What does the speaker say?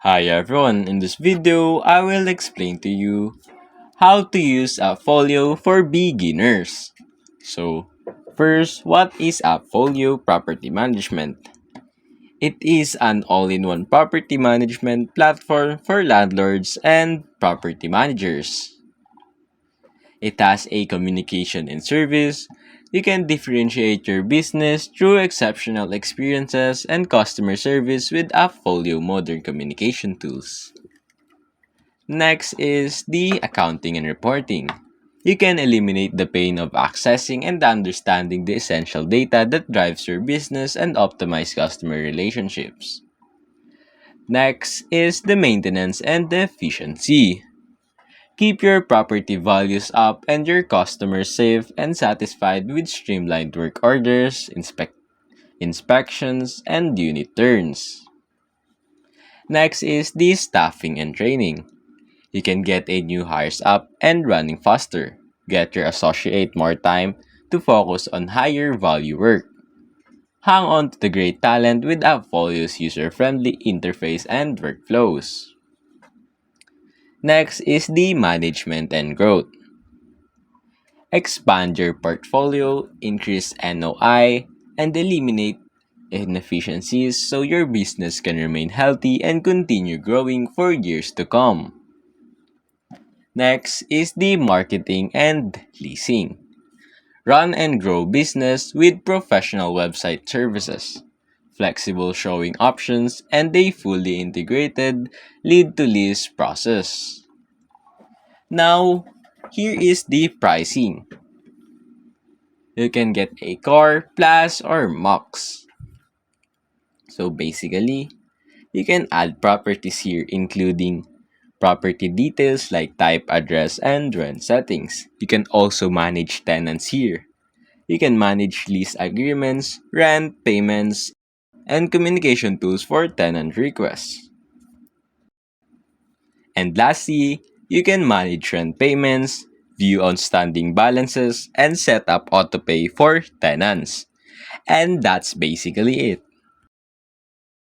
Hi everyone, in this video, I will explain to you how to use Appfolio for beginners. So, first, what is Appfolio Property Management? It is an all-in-one property management platform for landlords and property managers. It has a communication and service. You can differentiate your business through exceptional experiences and customer service with Appfolio modern communication tools. Next is the accounting and reporting. You can eliminate the pain of accessing and understanding the essential data that drives your business and optimize customer relationships. Next is the maintenance and the efficiency. Keep your property values up and your customers safe and satisfied with streamlined work orders, inspections, and unit turns. Next is the staffing and training. You can get a new hires up and running faster. Get your associate more time to focus on higher value work. Hang on to the great talent with Appfolio's user-friendly interface and workflows. Next is the management and growth. Expand your portfolio, increase NOI, and eliminate inefficiencies so your business can remain healthy and continue growing for years to come. Next is the marketing and leasing. Run and grow business with professional website services, flexible showing options, and a fully integrated lead to lease process. Now, here is the pricing. You can get a car, plus, or max. So basically, you can add properties here including property details like type, address, and rent settings. You can also manage tenants here. You can manage lease agreements, rent payments, and communication tools for tenant requests. And lastly, you can manage rent payments, view outstanding balances, and set up autopay for tenants. And that's basically it.